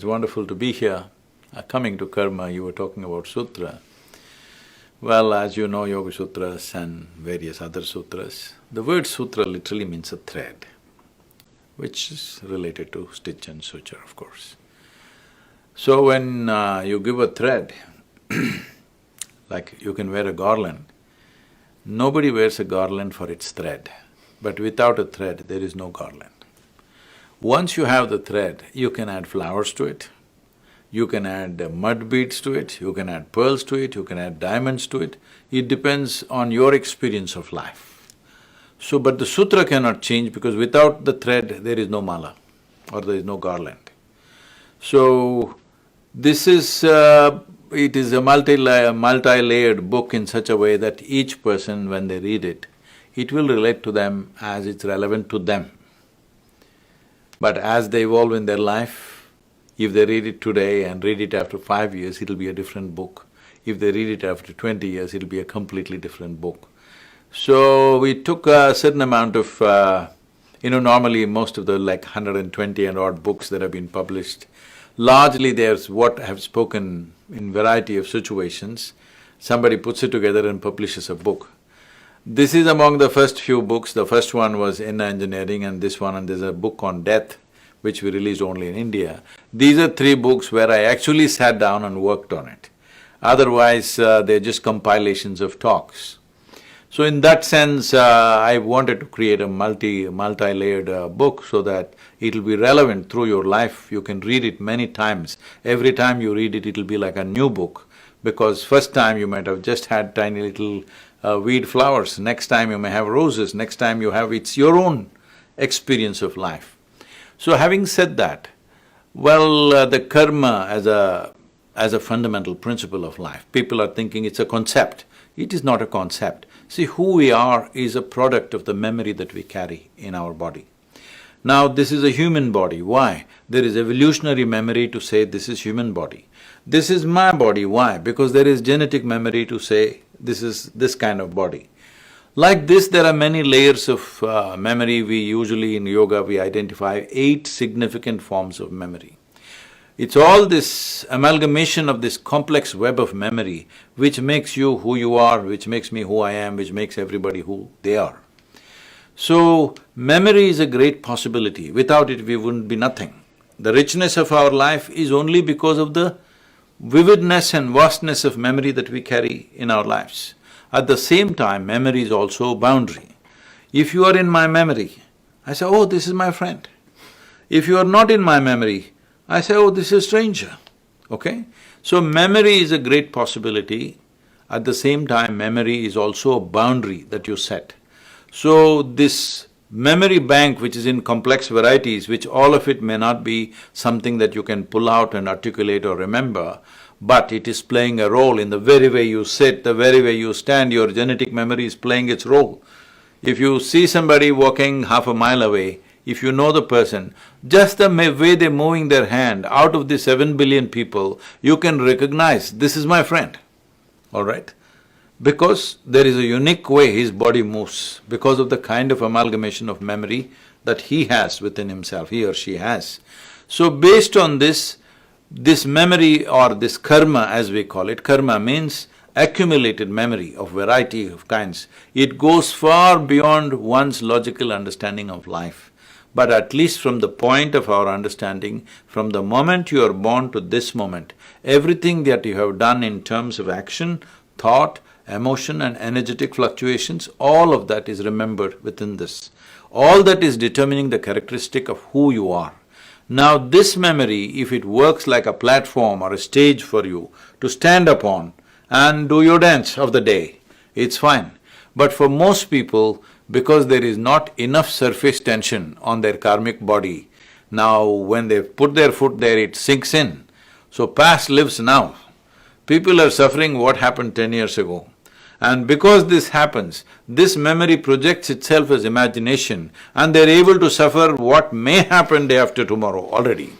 It's wonderful to be here. Coming to karma, you were talking about sutra. Well, as you know, Yoga Sutras and various other sutras, the word sutra literally means a thread, which is related to stitch and suture, of course. So when you give a thread, like you can wear a garland, nobody wears a garland for its thread, but without a thread, there is no garland. Once you have the thread, you can add flowers to it, you can add mud beads to it, you can add pearls to it, you can add diamonds to it. It depends on your experience of life. So, but the sutra cannot change because without the thread, there is no mala or there is no garland. So, this is… it is a multi-layered book in such a way that each person, when they read it, it will relate to them as it's relevant to them. But as they evolve in their life, if they read it today and read it after 5 years, it'll be a different book. If they read it after 20 years, it'll be a completely different book. So we took a certain amount of… normally most of the 120 and odd books that have been published, largely there's what I have spoken in variety of situations. Somebody puts it together and publishes a book. This is among the first few books. The first one was in engineering and this one, and there's a book on death which we released only in India. These are 3 books where I actually sat down and worked on it. Otherwise, they're just compilations of talks. So in that sense, I wanted to create a multi-layered book so that it'll be relevant through your life. You can read it many times. Every time you read it, it'll be like a new book, because first time you might have just had tiny little weed flowers, next time you may have roses, next time you have… it's your own experience of life. So having said that, well, the karma as a fundamental principle of life, people are thinking it's a concept. It is not a concept. See, who we are is a product of the memory that we carry in our body. Now, this is a human body. Why? There is evolutionary memory to say this is human body. This is my body. Why? Because there is genetic memory to say this is this kind of body. Like this, there are many layers of memory. We usually in yoga, we identify 8 significant forms of memory. It's all this amalgamation of this complex web of memory which makes you who you are, which makes me who I am, which makes everybody who they are. So, memory is a great possibility. Without it, we wouldn't be nothing. The richness of our life is only because of the vividness and vastness of memory that we carry in our lives. At the same time, memory is also a boundary. If you are in my memory, I say, oh, this is my friend. If you are not in my memory, I say, oh, this is a stranger, okay? So memory is a great possibility. At the same time, memory is also a boundary that you set. So this memory bank which is in complex varieties, which all of it may not be something that you can pull out and articulate or remember, but it is playing a role in the very way you sit, the very way you stand, your genetic memory is playing its role. If you see somebody walking half a mile away, if you know the person, just the way they're moving their hand, out of the 7 billion people, you can recognize, this is my friend, all right? Because there is a unique way his body moves, because of the kind of amalgamation of memory that he has within himself, he or she has. So based on this memory or this karma as we call it, karma means accumulated memory of variety of kinds. It goes far beyond one's logical understanding of life. But at least from the point of our understanding, from the moment you are born to this moment, everything that you have done in terms of action, thought, emotion and energetic fluctuations, all of that is remembered within this. All that is determining the characteristic of who you are. Now this memory, if it works like a platform or a stage for you to stand upon and do your dance of the day, it's fine. But for most people, because there is not enough surface tension on their karmic body, now when they put their foot there, it sinks in. So past lives now. People are suffering what happened 10 years ago. And because this happens, this memory projects itself as imagination and they're able to suffer what may happen day after tomorrow already.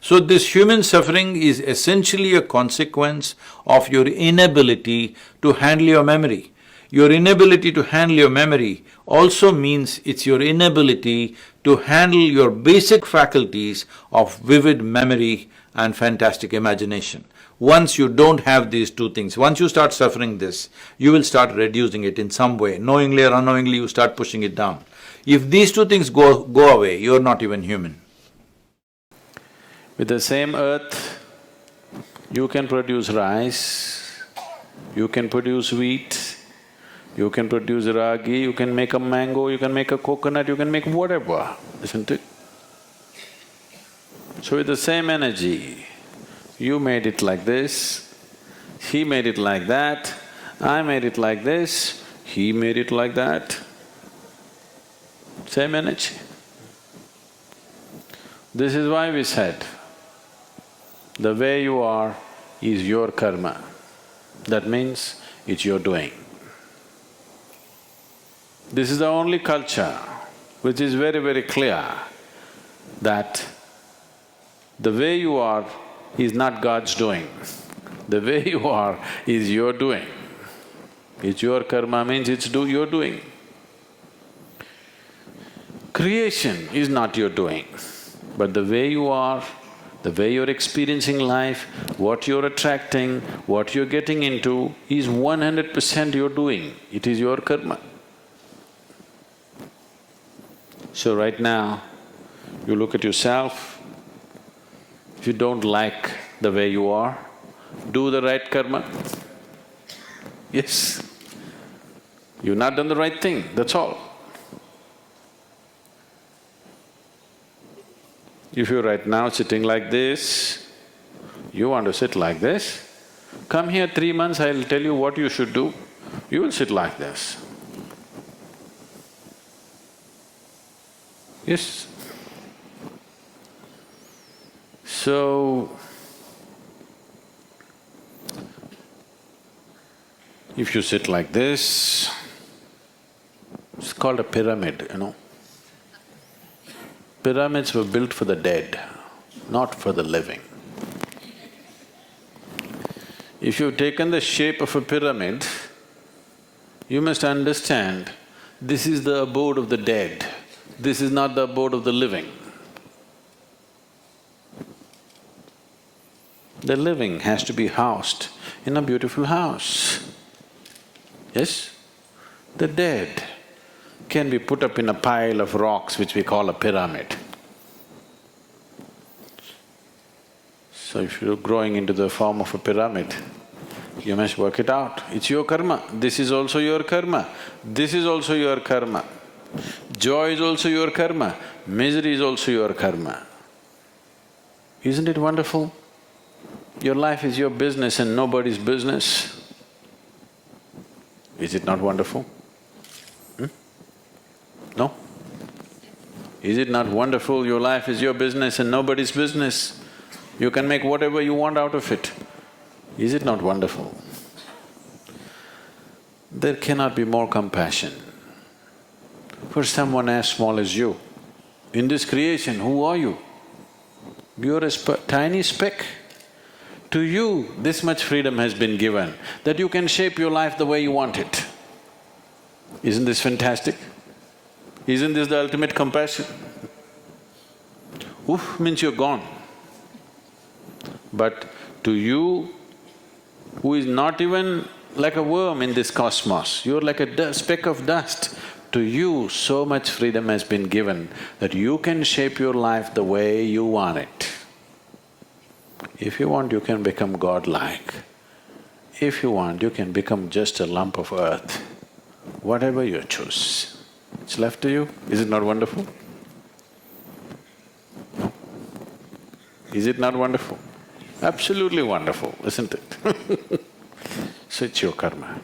So this human suffering is essentially a consequence of your inability to handle your memory. Your inability to handle your memory also means it's your inability to handle your basic faculties of vivid memory and fantastic imagination. Once you don't have these two things, once you start suffering this, you will start reducing it in some way. Knowingly or unknowingly, you start pushing it down. If these two things go away, you're not even human. With the same earth, you can produce rice, you can produce wheat, you can produce ragi, you can make a mango, you can make a coconut, you can make whatever, isn't it? So with the same energy, you made it like this, he made it like that, I made it like this, he made it like that. Same energy. This is why we said, the way you are is your karma. That means it's your doing. This is the only culture which is very, very clear that the way you are is not God's doing. The way you are is your doing. It's your karma means it's your doing. Creation is not your doing, but the way you are, the way you're experiencing life, what you're attracting, what you're getting into is 100% your doing. It is your karma. So right now, you look at yourself, if you don't like the way you are, do the right karma. Yes, you've not done the right thing, that's all. If you're right now sitting like this, you want to sit like this, come here 3 months, I'll tell you what you should do, you will sit like this. Yes. So, if you sit like this, it's called a pyramid, you know. Pyramids were built for the dead, not for the living. If you've taken the shape of a pyramid, you must understand this is the abode of the dead, this is not the abode of the living. The living has to be housed in a beautiful house. Yes? The dead can be put up in a pile of rocks which we call a pyramid. So if you're growing into the form of a pyramid, you must work it out. It's your karma. This is also your karma. This is also your karma. Joy is also your karma. Misery is also your karma. Isn't it wonderful? Your life is your business and nobody's business. Is it not wonderful? No? Is it not wonderful? Your life is your business and nobody's business. You can make whatever you want out of it. Is it not wonderful? There cannot be more compassion for someone as small as you. In this creation, who are you? You're a tiny speck. To you, this much freedom has been given that you can shape your life the way you want it. Isn't this fantastic? Isn't this the ultimate compassion? Oof means you're gone. But to you, who is not even like a worm in this cosmos, you're like a speck of dust. To you, so much freedom has been given that you can shape your life the way you want it. If you want, you can become godlike. If you want, you can become just a lump of earth. Whatever you choose, it's left to you. Is it not wonderful? No? Is it not wonderful? Absolutely wonderful, isn't it? So it's your karma.